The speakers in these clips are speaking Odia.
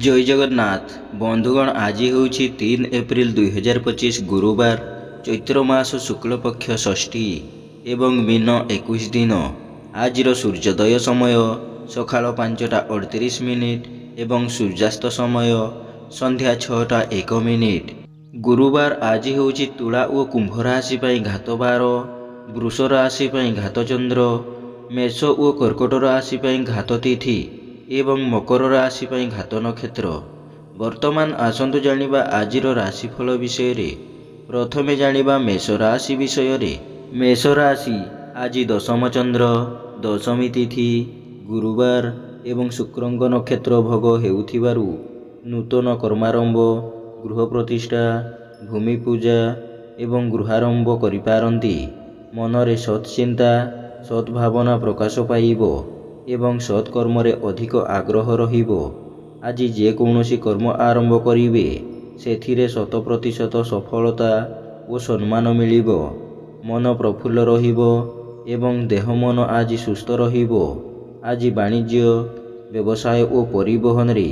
ଜୟ ଜଗନ୍ନାଥ ବନ୍ଧୁଗଣ, ଆଜି ହେଉଛି 3 ଏପ୍ରିଲ 2025 ଗୁରୁବାର, ଚୈତ୍ର ମାସ ଶୁକ୍ଳପକ୍ଷ ଷଷ୍ଠୀ ଏବଂ ମିନ 21 ଦିନ। ଆଜିର ସୂର୍ଯ୍ୟୋଦୟ ସମୟ ସକାଳ 5:38 ଏବଂ ସୂର୍ଯ୍ୟାସ୍ତ ସମୟ ସନ୍ଧ୍ୟା 6:01। ଗୁରୁବାର ଆଜି ହେଉଛି ତୁଳା ଓ କୁମ୍ଭ ରାଶି ପାଇଁ ଘାତବାର, ବୃଷ ରାଶି ପାଇଁ ଘାତଚନ୍ଦ୍ର, ମେଷ ଓ କର୍କଟ ରାଶି ପାଇଁ ଘାତ ତିଥି ଏବଂ ମକର ରାଶି ପାଇଁ ଘାତ ନକ୍ଷତ୍ର। ବର୍ତ୍ତମାନ ଆସନ୍ତୁ ଜାଣିବା ଆଜିର ରାଶିଫଳ ବିଷୟରେ। ପ୍ରଥମେ ଜାଣିବା ମେଷ ରାଶି ବିଷୟରେ। ମେଷ ରାଶି ଆଜି ଦଶମ ଚନ୍ଦ୍ର, ଦଶମୀ ତିଥି, ଗୁରୁବାର ଏବଂ ଶୁକ୍ରଙ୍କ ନକ୍ଷତ୍ର ଭୋଗ ହେଉଥିବାରୁ ନୂତନ କର୍ମାରମ୍ଭ, ଗୃହ ପ୍ରତିଷ୍ଠା, ଭୂମି ପୂଜା ଏବଂ ଗୃହାରମ୍ଭ କରିପାରନ୍ତି। ମନରେ ସତ୍ ଚିନ୍ତା, ସଦ୍ଭାବନା ପ୍ରକାଶ ପାଇବ ଏବଂ ସତ୍କର୍ମରେ ଅଧିକ ଆଗ୍ରହ ରହିବ। ଆଜି ଯେକୌଣସି କର୍ମ ଆରମ୍ଭ କରିବେ ସେଥିରେ 100% ସଫଳତା ଓ ସମ୍ମାନ ମିଳିବ। ମନ ପ୍ରଫୁଲ୍ଲ ରହିବ ଏବଂ ଦେହ ମନ ଆଜି ସୁସ୍ଥ ରହିବ। ଆଜି ବାଣିଜ୍ୟ, ବ୍ୟବସାୟ ଓ ପରିବହନରେ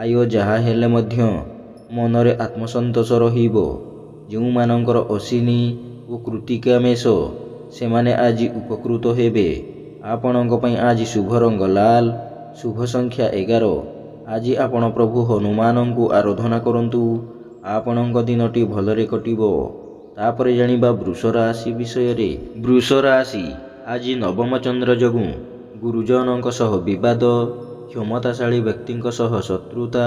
ଆୟ ଯାହା ହେଲେ ମଧ୍ୟ ମନରେ ଆତ୍ମସନ୍ତୋଷ ରହିବ। ଯେଉଁମାନଙ୍କର ଅଶ୍ୱିନୀ ଓ କୃତ୍ତିକା ମେଷ, ସେମାନେ ଆଜି ଉପକୃତ ହେବେ। ଆପଣଙ୍କ ପାଇଁ ଆଜି ଶୁଭ ରଙ୍ଗ ଲାଲ, ଶୁଭ ସଂଖ୍ୟା 11। ଆଜି ଆପଣ ପ୍ରଭୁ ହନୁମାନଙ୍କୁ ଆରାଧନା କରନ୍ତୁ। ଆପଣଙ୍କ ଦିନଟି ଭଲରେ କଟିବ। ତାପରେ ଜାଣିବା ବୃଷ ରାଶି ବିଷୟରେ। ବୃଷ ରାଶି ଆଜି ନବମ ଚନ୍ଦ୍ର ଯୋଗୁଁ ଗୁରୁଜନଙ୍କ ସହ ବିବାଦ, କ୍ଷମତାଶାଳୀ ବ୍ୟକ୍ତିଙ୍କ ସହ ଶତ୍ରୁତା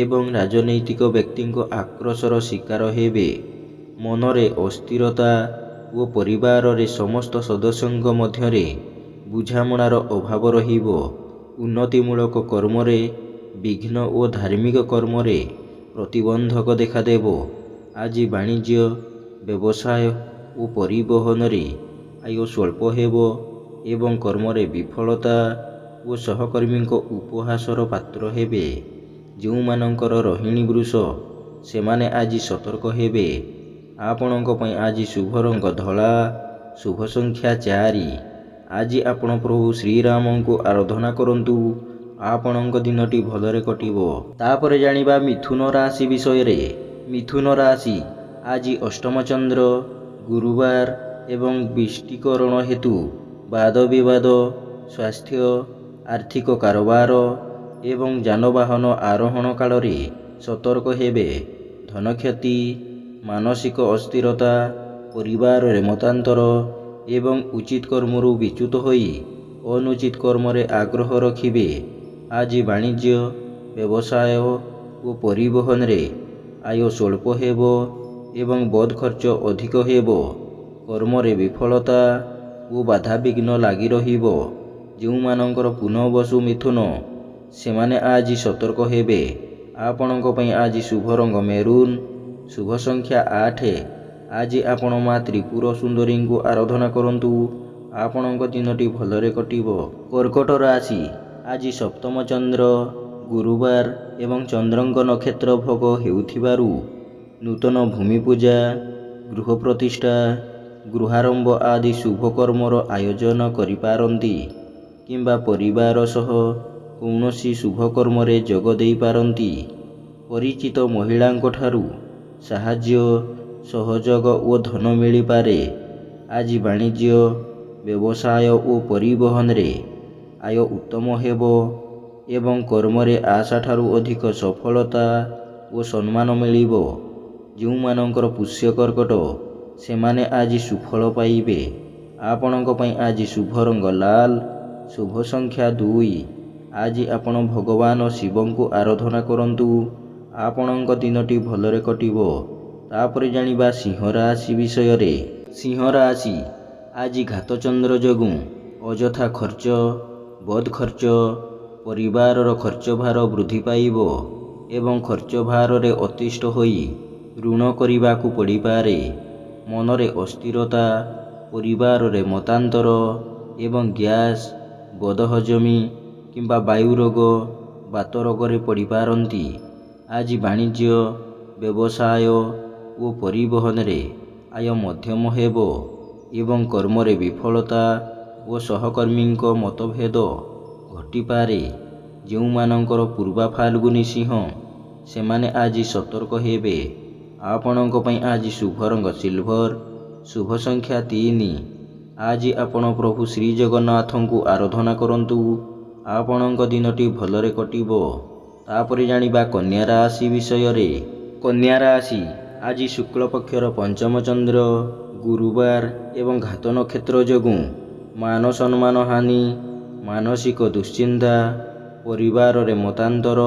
ଏବଂ ରାଜନୈତିକ ବ୍ୟକ୍ତିଙ୍କ ଆକ୍ରୋଶର ଶିକାର ହେବେ। ମନରେ ଅସ୍ଥିରତା ଓ ପରିବାରରେ ସମସ୍ତ ସଦସ୍ୟଙ୍କ ମଧ୍ୟରେ ବୁଝାମଣାର ଅଭାବ ରହିବ। ଉନ୍ନତିମୂଳକ କର୍ମରେ ବିଘ୍ନ ଓ ଧାର୍ମିକ କର୍ମରେ ପ୍ରତିବନ୍ଧକ ଦେଖାଦେବ। ଆଜି ବାଣିଜ୍ୟ, ବ୍ୟବସାୟ ଓ ପରିବହନରେ ଆୟ ସ୍ୱଳ୍ପ ହେବ ଏବଂ କର୍ମରେ ବିଫଳତା ଓ ସହକର୍ମୀଙ୍କ ଉପହାସର ପାତ୍ର ହେବେ। ଯେଉଁମାନଙ୍କର ରୋହିଣୀ ବୃଷ, ସେମାନେ ଆଜି ସତର୍କ ହେବେ। ଆପଣଙ୍କ ପାଇଁ ଆଜି ଶୁଭ ରଙ୍ଗ ଧଳା, ଶୁଭ ସଂଖ୍ୟା 4। ଆଜି ଆପଣ ପ୍ରଭୁ ଶ୍ରୀରାମଙ୍କୁ ଆରାଧନା କରନ୍ତୁ। ଆପଣଙ୍କ ଦିନଟି ଭଲରେ କଟିବ। ତାପରେ ଜାଣିବା ମିଥୁନ ରାଶି ବିଷୟରେ। ମିଥୁନ ରାଶି ଆଜି ଅଷ୍ଟମ ଚନ୍ଦ୍ର, ଗୁରୁବାର ଏବଂ ବିଷ୍ଟିକରଣ ହେତୁ ବାଦ ବିବାଦ, ସ୍ୱାସ୍ଥ୍ୟ, ଆର୍ଥିକ କାରବାର ଏବଂ ଯାନବାହନ ଆରୋହଣ କାଳରେ ସତର୍କ ହେବେ। ଧନକ୍ଷତି, ମାନସିକ ଅସ୍ଥିରତା, ପରିବାରରେ ମତାନ୍ତର ଏବଂ ଉଚିତ କର୍ମରୁ ବିଚ୍ୟୁତ ହୋଇ ଅନୁଚିତ କର୍ମରେ ଆଗ୍ରହ ରଖିବେ। ଆଜି ବାଣିଜ୍ୟ, ବ୍ୟବସାୟ ଓ ପରିବହନରେ ଆୟ ସ୍ୱଳ୍ପ ହେବ ଏବଂ ବଦ୍ ଖର୍ଚ୍ଚ ଅଧିକ ହେବ। କର୍ମରେ ବିଫଳତା ଓ ବାଧାବିଘ୍ନ ଲାଗି ରହିବ। ଯେଉଁମାନଙ୍କର ପୁନଃବସୁ ମିଥୁନ, ସେମାନେ ଆଜି ସତର୍କ ହେବେ। ଆପଣଙ୍କ ପାଇଁ ଆଜି ଶୁଭ ରଙ୍ଗ ମେରୁନ୍, ଶୁଭ ସଂଖ୍ୟା 8। ଆଜି ଆପଣ ମା ତ୍ରିପୁର ସୁନ୍ଦରୀଙ୍କୁ ଆରାଧନା କରନ୍ତୁ। ଆପଣଙ୍କ ଦିନଟି ଭଲରେ କଟିବ। କର୍କଟ ରାଶି ଆଜି ସପ୍ତମ ଚନ୍ଦ୍ର, ଗୁରୁବାର ଏବଂ ଚନ୍ଦ୍ରଙ୍କ ନକ୍ଷତ୍ର ଭୋଗ ହେଉଥିବାରୁ ନୂତନ ଭୂମି ପୂଜା, ଗୃହ ପ୍ରତିଷ୍ଠା, ଗୃହାରମ୍ଭ ଆଦି ଶୁଭ କର୍ମର ଆୟୋଜନ କରିପାରନ୍ତି କିମ୍ବା ପରିବାର ସହ କୌଣସି ଶୁଭ କର୍ମରେ ଯୋଗ ଦେଇପାରନ୍ତି। ପରିଚିତ ମହିଳାଙ୍କ ଠାରୁ ସାହାଯ୍ୟ, ସହଯୋଗ ଓ ଧନ ମିଳିପାରେ। ଆଜି ବାଣିଜ୍ୟ, ବ୍ୟବସାୟ ଓ ପରିବହନରେ ଆୟ ଉତ୍ତମ ହେବ ଏବଂ କର୍ମରେ ଆଶାଠାରୁ ଅଧିକ ସଫଳତା ଓ ସମ୍ମାନ ମିଳିବ। ଯେଉଁମାନଙ୍କର ପୁଷ୍ୟ କର୍କଟ, ସେମାନେ ଆଜି ସୁଫଳ ପାଇବେ। ଆପଣଙ୍କ ପାଇଁ ଆଜି ଶୁଭ ରଙ୍ଗ ଲାଲ, ଶୁଭ ସଂଖ୍ୟା 2। ଆଜି ଆପଣ ଭଗବାନ ଶିବଙ୍କୁ ଆରାଧନା କରନ୍ତୁ। ଆପଣଙ୍କ ଦିନଟି ଭଲରେ କଟିବ। ତାପରେ ଜାଣିବା ସିଂହ ରାଶି ବିଷୟରେ। ସିଂହ ରାଶି ଆଜି ଘାତଚନ୍ଦ୍ର ଯୋଗୁଁ ଅଯଥା ଖର୍ଚ୍ଚ, ବଦ୍ ଖର୍ଚ୍ଚ, ପରିବାରର ଖର୍ଚ୍ଚ ଭାର ବୃଦ୍ଧି ପାଇବ ଏବଂ ଖର୍ଚ୍ଚ ଭାରରେ ଅତିଷ୍ଠ ହୋଇ ଋଣ କରିବାକୁ ପଡ଼ିପାରେ। ମନରେ ଅସ୍ଥିରତା, ପରିବାରରେ ମତାନ୍ତର ଏବଂ ଗ୍ୟାସ୍, ବଦହଜମି କିମ୍ବା ବାୟୁ ରୋଗ, ବାତ ରୋଗରେ ପଡ଼ିପାରନ୍ତି। ଆଜି ବାଣିଜ୍ୟ, ବ୍ୟବସାୟ ଓ ପରିବହନରେ ଆୟ ମଧ୍ୟମ ହେବ ଏବଂ କର୍ମରେ ବିଫଳତା ଓ ସହକର୍ମୀଙ୍କ ମତଭେଦ ଘଟିପାରେ। ଯେଉଁମାନଙ୍କର ପୂର୍ବା ଫାଲ୍ଗୁନୀ ସିଂହ ସେମାନେ ଆଜି ସତର୍କ ହେବେ। ଆପଣଙ୍କ ପାଇଁ ଆଜି ଶୁଭ ରଙ୍ଗ ସିଲଭର, ଶୁଭ ସଂଖ୍ୟା 3। ଆଜି ଆପଣ ପ୍ରଭୁ ଶ୍ରୀ ଜଗନ୍ନାଥଙ୍କୁ ଆରାଧନା କରନ୍ତୁ। ଆପଣଙ୍କ ଦିନଟି ଭଲରେ କଟିବ। ତାପରେ ଜାଣିବା କନ୍ୟା ରାଶି ବିଷୟରେ। କନ୍ୟା ରାଶି ଆଜି ଶୁକ୍ଳପକ୍ଷର ପଞ୍ଚମ ଚନ୍ଦ୍ର ଗୁରୁବାର ଏବଂ ଘାତ ନକ୍ଷତ୍ର ଯୋଗୁଁ ମାନ ସମ୍ମାନ ହାନି, ମାନସିକ ଦୁଶ୍ଚିନ୍ତା, ପରିବାରରେ ମତାନ୍ତର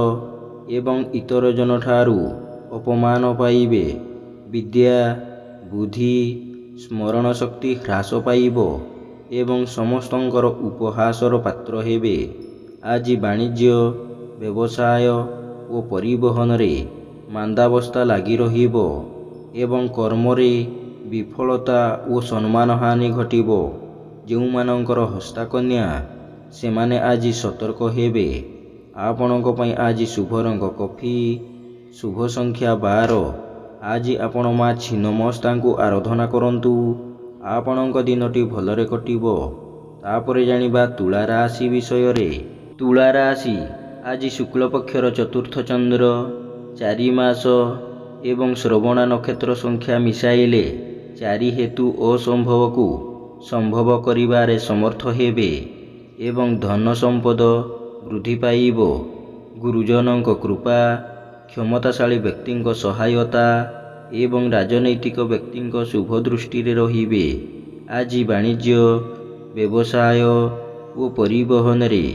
ଏବଂ ଇତର ଜନଠାରୁ ଅପମାନ ପାଇବେ। ବିଦ୍ୟା, ବୁଦ୍ଧି, ସ୍ମରଣ ଶକ୍ତି ହ୍ରାସ ପାଇବ ଏବଂ ସମସ୍ତଙ୍କର ଉପହାସର ପାତ୍ର ହେବେ। ଆଜି ବାଣିଜ୍ୟ, ବ୍ୟବସାୟ ଓ ପରିବହନରେ ମାନ୍ଦାବସ୍ଥା ଲାଗି ରହିବ ଏବଂ କର୍ମରେ ବିଫଳତା ଓ ସମ୍ମାନ ହାନି ଘଟିବ। ଯେଉଁମାନଙ୍କର ହସ୍ତାକନ୍ୟା ସେମାନେ ଆଜି ସତର୍କ ହେବେ। ଆପଣଙ୍କ ପାଇଁ ଆଜି ଶୁଭ ରଙ୍ଗ କଫି, ଶୁଭ ସଂଖ୍ୟା 12। ଆଜି ଆପଣ ମା ଛିନ୍ନମସ୍ତାଙ୍କୁ ଆରାଧନା କରନ୍ତୁ। ଆପଣଙ୍କ ଦିନଟି ଭଲରେ କଟିବ। ତାପରେ ଜାଣିବା ତୁଳା ରାଶି ବିଷୟରେ। ତୁଳା ରାଶି ଆଜି ଶୁକ୍ଳପକ୍ଷର ଚତୁର୍ଥ ଚନ୍ଦ୍ର 4 ମାସ ଏବଂ ଶ୍ରବଣା ନକ୍ଷତ୍ର ସଂଖ୍ୟା ମିଶାଇଲେ 4 ହେତୁ ଅସମ୍ଭବକୁ ସମ୍ଭବ କରିବାରେ ସମର୍ଥ ହେବେ ଏବଂ ଧନ ସମ୍ପଦ ବୃଦ୍ଧି ପାଇବ। ଗୁରୁଜନଙ୍କ କୃପା, କ୍ଷମତାଶାଳୀ ବ୍ୟକ୍ତିଙ୍କ ସହାୟତା ଏବଂ ରାଜନୈତିକ ବ୍ୟକ୍ତିଙ୍କ ଶୁଭ ଦୃଷ୍ଟିରେ ରହିବେ। ଆଜି ବାଣିଜ୍ୟ, ବ୍ୟବସାୟ ଓ ପରିବହନରେ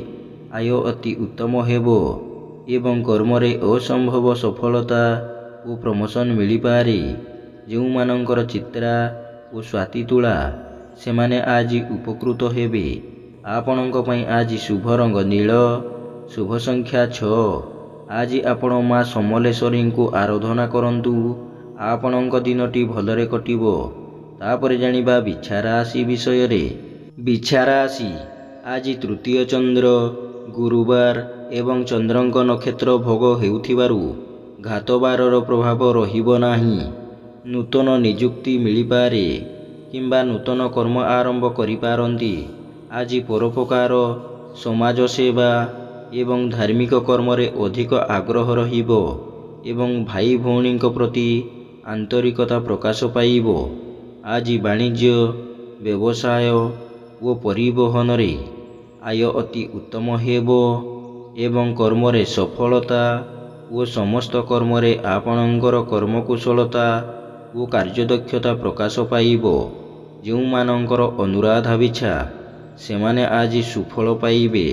ଆୟ ଅତି ଉତ୍ତମ ହେବ ଏବଂ କର୍ମରେ ଅସମ୍ଭବ ସଫଳତା ଓ ପ୍ରମୋଶନ ମିଳିପାରେ। ଯେଉଁମାନଙ୍କର ଚିତ୍ରା ଓ ସ୍ୱାତି ତୁଳା ସେମାନେ ଆଜି ଉପକୃତ ହେବେ। ଆପଣଙ୍କ ପାଇଁ ଆଜି ଶୁଭ ରଙ୍ଗ ନୀଳ, ଶୁଭ ସଂଖ୍ୟା 6। ଆଜି ଆପଣ ମା ସମଲେଶ୍ୱରୀଙ୍କୁ ଆରାଧନା କରନ୍ତୁ। ଆପଣଙ୍କ ଦିନଟି ଭଲରେ କଟିବ। ତାପରେ ଜାଣିବା ବିଛା ରାଶି ବିଷୟରେ। ବିଛା ରାଶି ଆଜି ତୃତୀୟ ଚନ୍ଦ୍ର ଗୁରୁବାର ଏବଂ ଚନ୍ଦ୍ରଙ୍କ ନକ୍ଷତ୍ର ଭୋଗ ହେଉଥିବାରୁ ଘାତବାରର ପ୍ରଭାବ ରହିବ ନାହିଁ। ନୂତନ ନିଯୁକ୍ତି ମିଳିପାରେ କିମ୍ବା ନୂତନ କର୍ମ ଆରମ୍ଭ କରିପାରନ୍ତି। ଆଜି ପରୋପକାର, ସମାଜ ସେବା ଏବଂ ଧାର୍ମିକ କର୍ମରେ ଅଧିକ ଆଗ୍ରହ ରହିବ ଏବଂ ଭାଇ ଭଉଣୀଙ୍କ ପ୍ରତି ଆନ୍ତରିକତା ପ୍ରକାଶ ପାଇବ। ଆଜି ବାଣିଜ୍ୟ, ବ୍ୟବସାୟ ଓ ପରିବହନରେ ଆୟ ଅତି ଉତ୍ତମ ହେବ ଏବଂ କର୍ମରେ ସଫଳତା ଓ ସମସ୍ତ କର୍ମରେ ଆପଣଙ୍କର କର୍ମକୁଶଳତା ଓ କାର୍ଯ୍ୟଦକ୍ଷତା ପ୍ରକାଶ ପାଇବ। ଯେଉଁମାନଙ୍କର ଅନୁରାଧା ବିଛା ସେମାନେ ଆଜି ସୁଫଳ ପାଇବେ।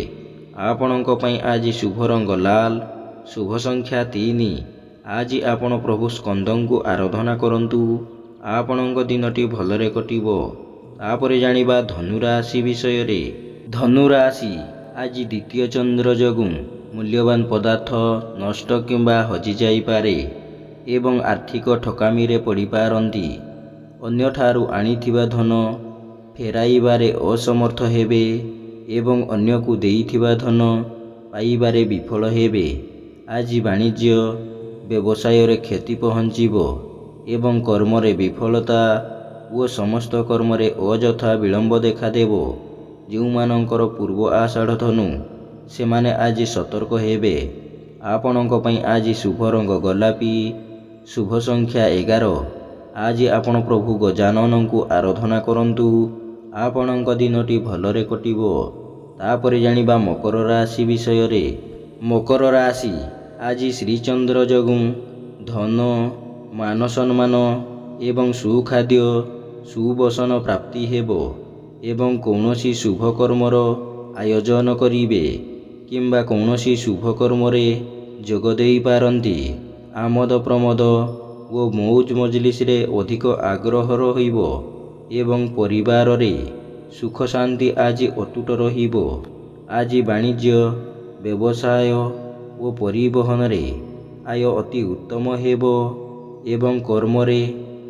ଆପଣଙ୍କ ପାଇଁ ଆଜି ଶୁଭ ରଙ୍ଗ ଲାଲ, ଶୁଭ ସଂଖ୍ୟା 3। ଆଜି ଆପଣ ପ୍ରଭୁ ସ୍କନ୍ଦଙ୍କୁ ଆରାଧନା କରନ୍ତୁ। ଆପଣଙ୍କ ଦିନଟି ଭଲରେ କଟିବ। ତାପରେ ଜାଣିବା ଧନୁ ରାଶି ବିଷୟରେ। ଧନୁ ରାଶି ଆଜି ଦ୍ୱିତୀୟ ଚନ୍ଦ୍ର ଯୋଗୁଁ ମୂଲ୍ୟବାନ ପଦାର୍ଥ ନଷ୍ଟ କିମ୍ବା ହଜିଯାଇପାରେ ଏବଂ ଆର୍ଥିକ ଠକାମିରେ ପଡ଼ିପାରନ୍ତି। ଅନ୍ୟଠାରୁ ଆଣିଥିବା ଧନ ଫେରାଇବାରେ ଅସମର୍ଥ ହେବେ ଏବଂ ଅନ୍ୟକୁ ଦେଇଥିବା ଧନ ପାଇବାରେ ବିଫଳ ହେବେ। ଆଜି ବାଣିଜ୍ୟ, ବ୍ୟବସାୟରେ କ୍ଷତି ପହଞ୍ଚିବ ଏବଂ କର୍ମରେ ବିଫଳତା ଓ ସମସ୍ତ କର୍ମରେ ଅଯଥା ବିଳମ୍ବ ଦେଖାଦେବ। ଯେଉଁମାନଙ୍କର ପୂର୍ବ ଆଷାଢ଼ ଧନୁ ସେମାନେ ଆଜି ସତର୍କ ହେବେ। ଆପଣଙ୍କ ପାଇଁ ଆଜି ଶୁଭ ରଙ୍ଗ ଗୋଲାପୀ, ଶୁଭ ସଂଖ୍ୟା 11। ଆଜି ଆପଣ ପ୍ରଭୁ ଗଜାନନଙ୍କୁ ଆରାଧନା କରନ୍ତୁ। ଆପଣଙ୍କ ଦିନଟି ଭଲରେ କଟିବ। ତାପରେ ଜାଣିବା ମକର ରାଶି ବିଷୟରେ। ମକର ରାଶି ଆଜି ଶ୍ରୀଚନ୍ଦ୍ର ଯୋଗୁଁ ଧନ, ମାନ ସମ୍ମାନ ଏବଂ ସୁଖାଦ୍ୟ, ସୁବସନ ପ୍ରାପ୍ତି ହେବ ଏବଂ କୌଣସି ଶୁଭ କର୍ମର ଆୟୋଜନ କରିବେ କିମ୍ବା କୌଣସି ଶୁଭ କର୍ମରେ ଯୋଗ ଦେଇପାରନ୍ତି। ଆମୋଦ ପ୍ରମୋଦ ଓ ମୌଜ ମଜଲିସରେ ଅଧିକ ଆଗ୍ରହ ରହିବ ଏବଂ ପରିବାରରେ ସୁଖ ଶାନ୍ତି ଆଜି ଅତୁଟ ରହିବ। ଆଜି ବାଣିଜ୍ୟ, ବ୍ୟବସାୟ ଓ ପରିବହନରେ ଆୟ ଅତି ଉତ୍ତମ ହେବ ଏବଂ କର୍ମରେ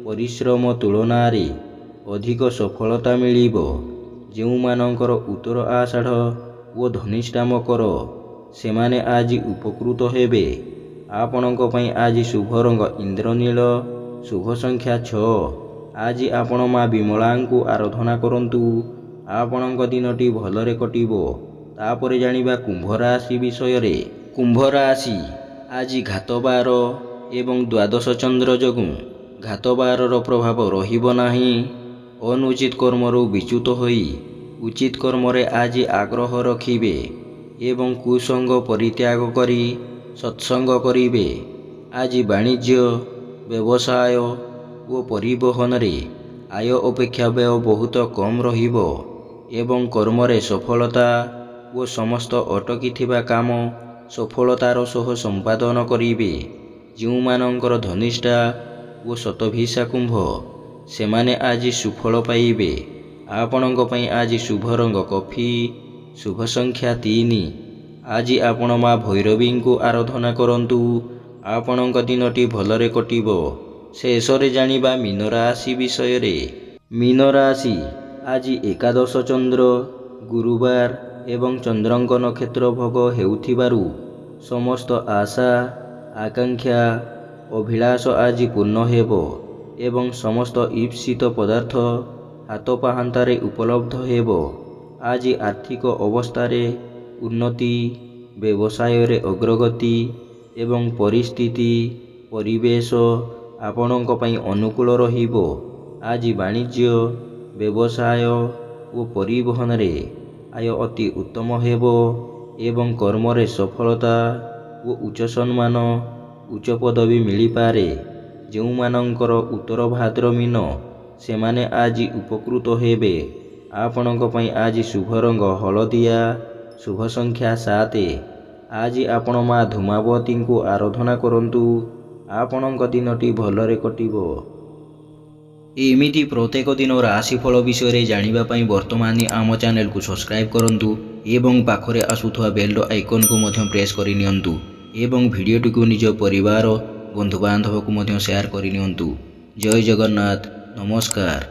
ପରିଶ୍ରମ ତୁଳନାରେ ଅଧିକ ସଫଳତା ମିଳିବ। ଯେଉଁମାନଙ୍କର ଉତ୍ତର ଆଷାଢ଼ ଓ ଧନିଷ୍ଠା ମକର ସେମାନେ ଆଜି ଉପକୃତ ହେବେ। ଆପଣଙ୍କ ପାଇଁ ଆଜି ଶୁଭ ରଙ୍ଗ ଇନ୍ଦ୍ରନୀଳ, ଶୁଭ ସଂଖ୍ୟା 6। ଆଜି ଆପଣ ମା ବିମଳାଙ୍କୁ ଆରାଧନା କରନ୍ତୁ। ଆପଣଙ୍କ ଦିନଟି ଭଲରେ କଟିବ। ତାପରେ ଜାଣିବା କୁମ୍ଭ ରାଶି ବିଷୟରେ। କୁମ୍ଭ ରାଶି ଆଜି ଘାତବାର ଏବଂ ଦ୍ୱାଦଶ ଚନ୍ଦ୍ର ଯୋଗୁଁ ଘାତବାରର ପ୍ରଭାବ ରହିବ ନାହିଁ। ଅନୁଚିତ କର୍ମରୁ ବିଚ୍ୟୁତ ହୋଇ ଉଚିତ କର୍ମରେ ଆଜି ଆଗ୍ରହ ରଖିବେ ଏବଂ କୁସଙ୍ଗ ପରିତ୍ୟାଗ କରି ସତ୍ସଙ୍ଗ କରିବେ। ଆଜି ବାଣିଜ୍ୟ, ବ୍ୟବସାୟ ଓ ପରିବହନରେ ଆୟ ଅପେକ୍ଷା ବ୍ୟୟ ବହୁତ କମ୍ ରହିବ ଏବଂ କର୍ମରେ ସଫଳତା ଓ ସମସ୍ତ ଅଟକିଥିବା କାମ ସଫଳତାର ସହ ସମ୍ପାଦନ କରିବେ। ଯେଉଁମାନଙ୍କର ଧନିଷ୍ଠା ଓ ଶତଭିଷା କୁମ୍ଭ, ସେମାନେ ଆଜି ସୁଫଳ ପାଇବେ। ଆପଣଙ୍କ ପାଇଁ ଆଜି ଶୁଭ ରଙ୍ଗ କଫି, ଶୁଭ ସଂଖ୍ୟା 3। ଆଜି ଆପଣ ମା ଭୈରବୀଙ୍କୁ ଆରାଧନା କରନ୍ତୁ। ଆପଣଙ୍କ ଦିନଟି ଭଲରେ କଟିବ। ଶେଷରେ ଜାଣିବା ମୀନ ରାଶି ବିଷୟରେ। ମୀନ ରାଶି ଆଜି ଏକାଦଶ ଚନ୍ଦ୍ର ଗୁରୁବାର ଏବଂ ଚନ୍ଦ୍ରଙ୍କ ନକ୍ଷତ୍ର ଭୋଗ ହେଉଥିବାରୁ ସମସ୍ତ ଆଶା, ଆକାଂକ୍ଷା, ଅଭିଳାଷ ଆଜି ପୂର୍ଣ୍ଣ ହେବ ଏବଂ ସମସ୍ତ ଇପ୍ସିତ ପଦାର୍ଥ ହାତ ପାହାନ୍ତାରେ ଉପଲବ୍ଧ ହେବ। ଆଜି ଆର୍ଥିକ ଅବସ୍ଥାରେ ଉନ୍ନତି, ବ୍ୟବସାୟରେ ଅଗ୍ରଗତି ଏବଂ ପରିସ୍ଥିତି ପରିବେଶ ଆପଣଙ୍କ ପାଇଁ ଅନୁକୂଳ ରହିବ। ଆଜି ବାଣିଜ୍ୟ, ବ୍ୟବସାୟ ଓ ପରିବହନରେ ଆୟ ଅତି ଉତ୍ତମ ହେବ ଏବଂ କର୍ମରେ ସଫଳତା ଓ ଉଚ୍ଚ ସମ୍ମାନ, ଉଚ୍ଚ ପଦବୀ ମିଳିପାରେ। ଯେଉଁମାନଙ୍କର ଉତ୍ତର ଭାଦ୍ର ମୀନ, ସେମାନେ ଆଜି ଉପକୃତ ହେବେ। ଆପଣଙ୍କ ପାଇଁ ଆଜି ଶୁଭ ରଙ୍ଗ ହଳଦିଆ, ଶୁଭ ସଂଖ୍ୟା 7। ଆଜି ଆପଣ ମା ଧୂମାବତୀଙ୍କୁ ଆରାଧନା କରନ୍ତୁ। ଆପଣଙ୍କ ଦିନଟି ଭଲରେ କଟିବ। ଏମିତି ପ୍ରତ୍ୟେକ ଦିନ ରାଶିଫଳ ବିଷୟରେ ଜାଣିବା ପାଇଁ ବର୍ତ୍ତମାନ ଆମ ଚ୍ୟାନେଲକୁ ସବସ୍କ୍ରାଇବ୍ କରନ୍ତୁ ଏବଂ ପାଖରେ ଆସୁଥିବା ବେଲ୍ର ଆଇକନ୍କୁ ମଧ୍ୟ ପ୍ରେସ୍ କରିନିଅନ୍ତୁ ଏବଂ ଭିଡ଼ିଓଟିକୁ ନିଜ ପରିବାର, ବନ୍ଧୁବାନ୍ଧବକୁ ମଧ୍ୟ ସେୟାର କରିନିଅନ୍ତୁ। ଜୟ ଜଗନ୍ନାଥ। ନମସ୍କାର।